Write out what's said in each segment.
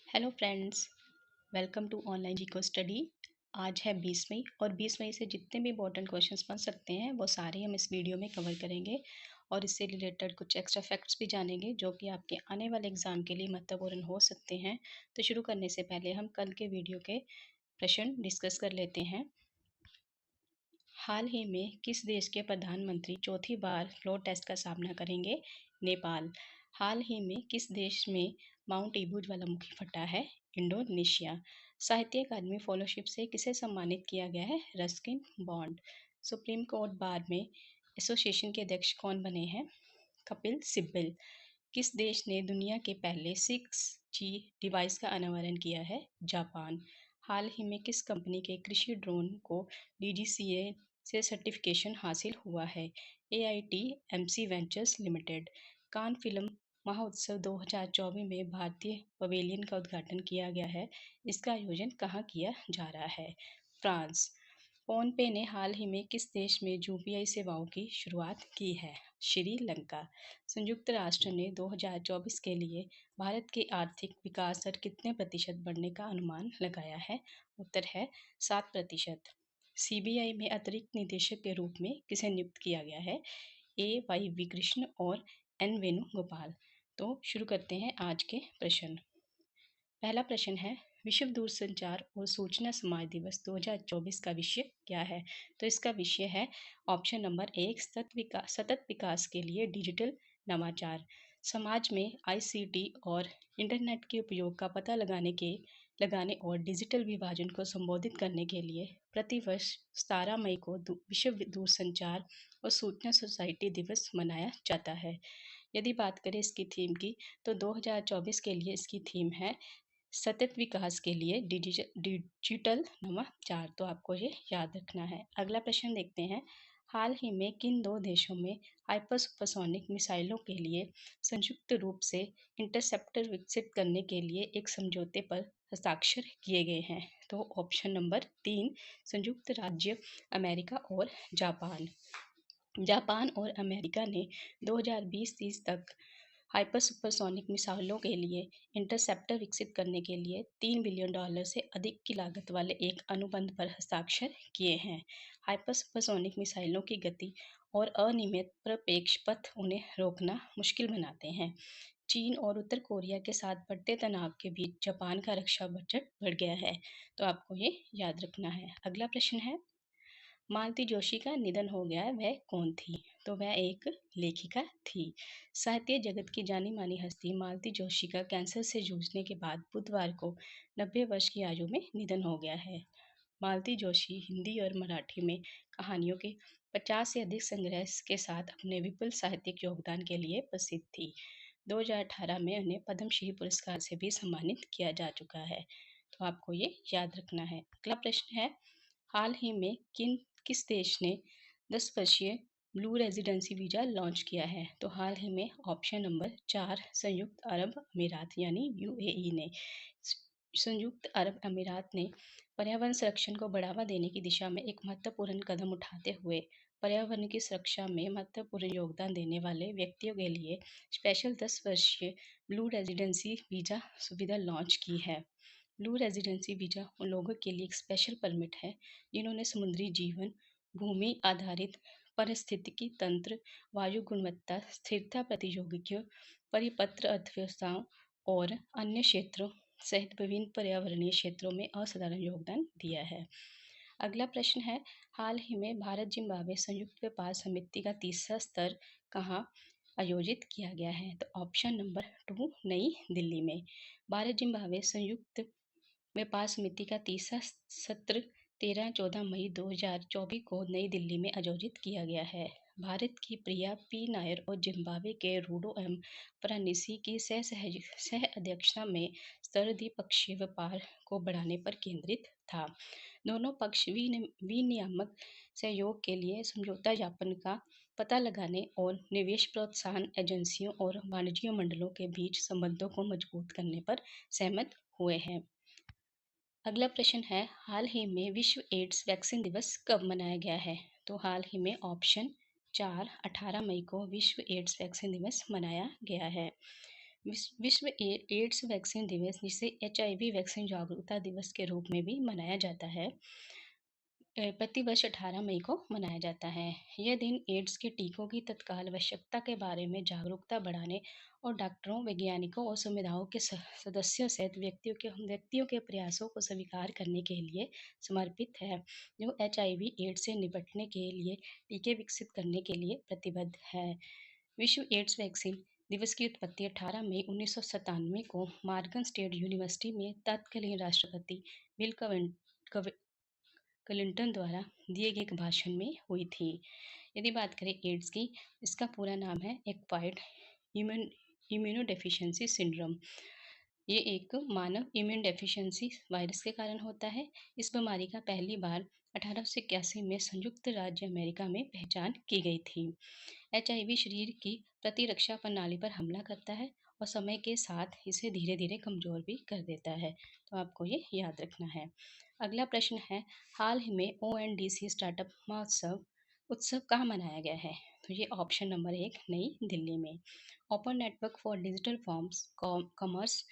Hello friends, welcome to online GK study. आज है 20 मई और 20 मई से जितने भी इंपॉर्टेंट क्वेश्चंस बन सकते हैं वो सारे हम इस वीडियो में कवर करेंगे और इससे रिलेटेड कुछ एक्स्ट्रा फैक्ट्स भी जानेंगे जो कि आपके आने वाले एग्जाम के लिए महत्वपूर्ण हो सकते हैं। तो शुरू करने से पहले हम कल के वीडियो के प्रश्न डिस्कस कर लेते हैं। हाल ही में किस देश के प्रधानमंत्री चौथी बार फ्लोर टेस्ट का सामना करेंगे? नेपाल। हाल ही में किस देश में माउंट ईबू ज्वालामुखी फटा है? इंडोनेशिया। साहित्य अकादमी फेलोशिप से किसे सम्मानित किया गया है? Ruskin bond. Supreme court bar में एसोसिएशन के अध्यक्ष कौन बने हैं? कपिल सिब्बल। किस देश ने दुनिया के पहले 6G डिवाइस का अनावरण किया है? जापान। हाल ही में किस कंपनी के कृषि ड्रोन को DGCA से सर्टिफिकेशन हासिल हुआ है? AITMC ventures limited. Cannes film महोत्सव 2024 में भारतीय पवेलियन का उद्घाटन किया गया है। इसका आयोजन कहाँ किया जा रहा है? फ्रांस। फोनपे ने हाल ही में किस देश में UPI सेवाओं की शुरुआत की है? श्रीलंका। संयुक्त राष्ट्र ने 2024 के लिए भारत के आर्थिक विकास दर कितने प्रतिशत बढ़ने का अनुमान लगाया है? उत्तर है 7%। CBI में अतिरिक्त निदेशक के रूप में किसे नियुक्त किया गया है? AYV कृष्ण और N वेणुगोपाल। तो शुरू करते हैं आज के प्रश्न। पहला प्रश्न है, विश्व दूरसंचार और सूचना समाज दिवस 2024 का विषय क्या है? तो इसका विषय है ऑप्शन नंबर 1, सतत विकास के लिए डिजिटल नवाचार। समाज में ICT और इंटरनेट के उपयोग का पता लगाने और डिजिटल विभाजन को संबोधित करने के लिए प्रतिवर्ष 17 मई को विश्व दूरसंचार और सूचना सोसाइटी दिवस मनाया जाता है। यदि बात करें इसकी थीम की, तो 2024 के लिए इसकी थीम है सतत विकास के लिए डिजिटल नवाचार। तो आपको ये याद रखना है। अगला प्रश्न देखते हैं, हाल ही में किन दो देशों में हाइपर सुपरसोनिक मिसाइलों के लिए संयुक्त रूप से इंटरसेप्टर विकसित करने के लिए एक समझौते पर हस्ताक्षर किए गए हैं? तो ऑप्शन नंबर 3, संयुक्त राज्य अमेरिका और जापान। जापान और अमेरिका ने 2020-30 तक हाइपर सुपरसोनिक मिसाइलों के लिए इंटरसेप्टर विकसित करने के लिए $3 बिलियन से अधिक की लागत वाले एक अनुबंध पर हस्ताक्षर किए हैं। हाइपर सुपरसोनिक मिसाइलों की गति और अनियमित प्रक्षेपण पथ उन्हें रोकना मुश्किल बनाते हैं। चीन और उत्तर कोरिया के साथ बढ़ते तनाव के बीच जापान का रक्षा बजट बढ़ गया है। तो आपको ये याद रखना है। अगला प्रश्न है, मालती जोशी का निधन हो गया है, वह कौन थी? तो वह एक लेखिका थी। साहित्य जगत की जानी मानी हस्ती मालती जोशी का कैंसर से जूझने के बाद बुधवार को 90 वर्ष की आयु में निधन हो गया है। मालती जोशी हिंदी और मराठी में कहानियों के 50 से अधिक संग्रह के साथ अपने विपुल साहित्यिक योगदान के लिए प्रसिद्ध थी। 2018 में उन्हें पद्मश्री पुरस्कार से भी सम्मानित किया जा चुका है। तो आपको ये याद रखना है। अगला प्रश्न है, हाल ही में किस देश ने 10 वर्षीय ब्लू रेजिडेंसी वीज़ा लॉन्च किया है? तो हाल ही में ऑप्शन नंबर 4, संयुक्त अरब अमीरात यानी UAE ने। संयुक्त अरब अमीरात ने पर्यावरण संरक्षण को बढ़ावा देने की दिशा में एक महत्वपूर्ण कदम उठाते हुए पर्यावरण की सुरक्षा में महत्वपूर्ण योगदान देने वाले व्यक्तियों के लिए स्पेशल 10 वर्षीय ब्लू रेजिडेंसी वीज़ा सुविधा लॉन्च की है। ब्लू रेजिडेंसी वीज़ा उन लोगों के लिए एक स्पेशल परमिट है जिन्होंने समुद्री जीवन, भूमि आधारित पारिस्थितिकी तंत्र, वायु गुणवत्ता, स्थिरता प्रतियोगियों, परिपत्र अर्थव्यवस्थाओं और अन्य क्षेत्रों सहित विभिन्न पर्यावरणीय क्षेत्रों में असाधारण योगदान दिया है। अगला प्रश्न है, हाल ही में भारत जिम्बाब्वे संयुक्त व्यापार समिति का तीसरा स्तर कहाँ आयोजित किया गया है? तो ऑप्शन नंबर 2, नई दिल्ली में। भारत जिम्बाब्वे संयुक्त व्यापार समिति का तीसरा सत्र 13-14 मई 2024 को नई दिल्ली में आयोजित किया गया है। भारत की प्रिया P नायर और जिम्बाब्वे के रूडो M फरानीसी की सह अध्यक्षता में स्तर द्विपक्षीय व्यापार को बढ़ाने पर केंद्रित था। दोनों पक्ष विनियामक सहयोग के लिए समझौता ज्ञापन का पता लगाने और निवेश प्रोत्साहन एजेंसियों और वाणिज्य मंडलों के बीच संबंधों को मजबूत करने पर सहमत हुए हैं। अगला प्रश्न है, हाल ही में विश्व एड्स वैक्सीन दिवस कब मनाया गया है? तो हाल ही में ऑप्शन 4, 18 मई को विश्व एड्स वैक्सीन दिवस मनाया गया है। विश्व एड्स वैक्सीन दिवस, जिसे HIV वैक्सीन जागरूकता दिवस के रूप में भी मनाया जाता है, प्रतिवर्ष 18 मई को मनाया जाता है। यह दिन एड्स के टीकों की तत्काल आवश्यकता के बारे में जागरूकता बढ़ाने और डॉक्टरों, वैज्ञानिकों और समुदायों के सदस्यों सहित व्यक्तियों के प्रयासों को स्वीकार करने के लिए समर्पित है, जो HIV एड्स से निपटने के लिए टीके विकसित करने के लिए प्रतिबद्ध है। विश्व एड्स वैक्सीन दिवस की उत्पत्ति 18 मई 1997 को मॉर्गन स्टेट यूनिवर्सिटी में तत्कालीन राष्ट्रपति बिल क्लिंटन द्वारा दिए गए एक भाषण में हुई थी। यदि बात करें एड्स की, इसका पूरा नाम है एक्वायर्ड इम्यूनोडेफिशिएंसी सिंड्रोम। ये एक मानव इम्यून डेफिशिएंसी वायरस के कारण होता है। इस बीमारी का पहली बार 1881 में संयुक्त राज्य अमेरिका में पहचान की गई थी। HIV शरीर की प्रतिरक्षा प्रणाली पर हमला करता है और समय के साथ इसे धीरे धीरे कमजोर भी कर देता है, तो आपको ये याद रखना है। अगला प्रश्न है, हाल ही में ONDC स्टार्टअप महोत्सव उत्सव कहाँ मनाया गया है? तो ये ऑप्शन नंबर 1 नई दिल्ली में। Open network for digital forms commerce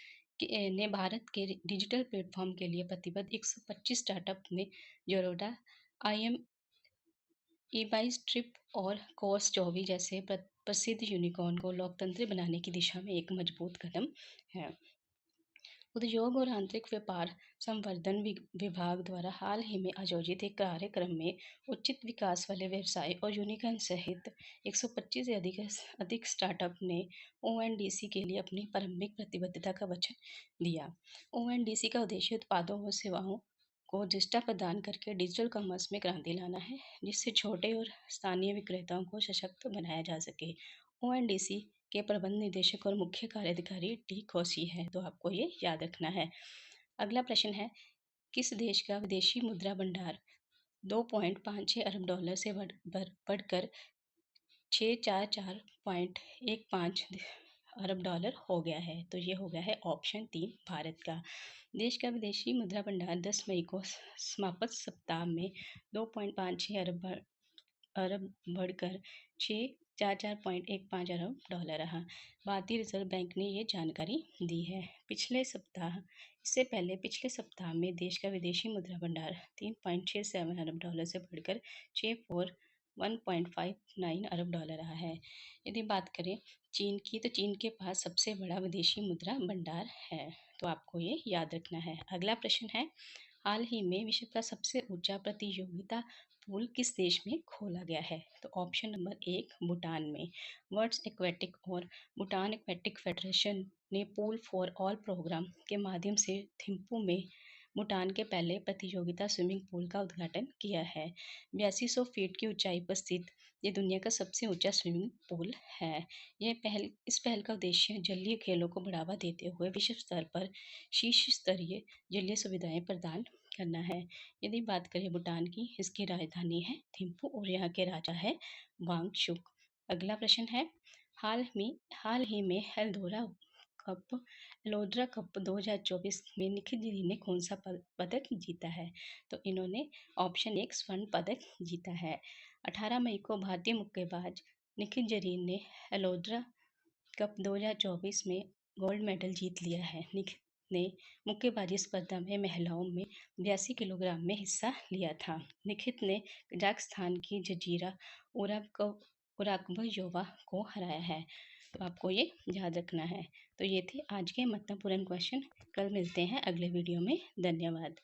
ने भारत के डिजिटल प्लेटफॉर्म के लिए प्रतिबद्ध 125 स्टार्टअप ने जोरोडा, IM, ई-बाइस, ट्रिप और कोर्स 24 जैसे प्रसिद्ध यूनिकॉर्न को लोकतंत्र बनाने की दिशा में एक मजबूत कदम है। उद्योग और आंतरिक व्यापार संवर्धन विभाग द्वारा हाल ही में आयोजित एक कार्यक्रम में उचित विकास वाले व्यवसाय और यूनिकॉर्न सहित 125 से अधिक स्टार्टअप ने ONDC के लिए अपनी प्रारंभिक प्रतिबद्धता का वचन दिया। ONDC का उद्देश्य उत्पादों और सेवाओं को दृष्टा प्रदान करके डिजिटल कॉमर्स में क्रांति लाना है, जिससे छोटे और स्थानीय विक्रेताओं को सशक्त बनाया जा सके। ONDC के प्रबंध निदेशक और मुख्य कार्यकारी टी खोसी है, तो आपको ये याद रखना है। अगला प्रश्न है, किस देश का विदेशी मुद्रा भंडार $2.56 अरब से बढ़कर 644.15 अरब डॉलर हो गया है? तो ये हो गया है ऑप्शन 3 भारत का। देश का विदेशी मुद्रा भंडार 10 मई को समापन सप्ताह में 2.56 अरब बढ़कर 644.15 अरब डॉलर रहा। भारतीय रिजर्व बैंक ने ये जानकारी दी है। इससे पहले पिछले सप्ताह में देश का विदेशी मुद्रा भंडार 3.67 अरब डॉलर से बढ़कर 1.59 अरब डॉलर रहा है। यदि बात करें चीन की, तो चीन के पास सबसे बड़ा विदेशी मुद्रा भंडार है, तो आपको ये याद रखना है। अगला प्रश्न है, हाल ही में विश्व का सबसे ऊंचा प्रतियोगिता पूल किस देश में खोला गया है? तो ऑप्शन नंबर 1 भूटान में। वर्ल्ड्स एक्वेटिक और भूटान एक्वेटिक फेडरेशन ने पूल फॉर ऑल प्रोग्राम के माध्यम से थिम्पू में भूटान के पहले प्रतियोगिता स्विमिंग पूल का उद्घाटन किया है। 8200 फीट की ऊंचाई पर स्थित ये दुनिया का सबसे ऊंचा स्विमिंग पूल है। इस पहल का उद्देश्य जलीय खेलों को बढ़ावा देते हुए विश्व स्तर पर शीर्ष स्तरीय जलीय सुविधाएं प्रदान करना है। यदि बात करें भूटान की, इसकी राजधानी है थिम्पू और यहाँ के राजा है वांगचुक। अगला प्रश्न है, हाल ही में एलोड्रा कप 2024 में निखिल जी ने कौन सा पदक जीता है? तो इन्होंने ऑप्शन 1 स्वर्ण पदक जीता है। 18 मई को भारतीय मुक्केबाज निखिल जरीन ने एलोड्रा कप 2024 में गोल्ड मेडल जीत लिया है। निखिल ने मुक्केबाजी स्पर्धा में महिलाओं में 82 किलोग्राम में हिस्सा लिया था। निखित ने कजाकिस्तान की जजीरा उराकबयोवा को हराया है, तो आपको ये याद रखना है। तो ये थे आज के महत्वपूर्ण क्वेश्चन। कल मिलते हैं अगले वीडियो में। धन्यवाद।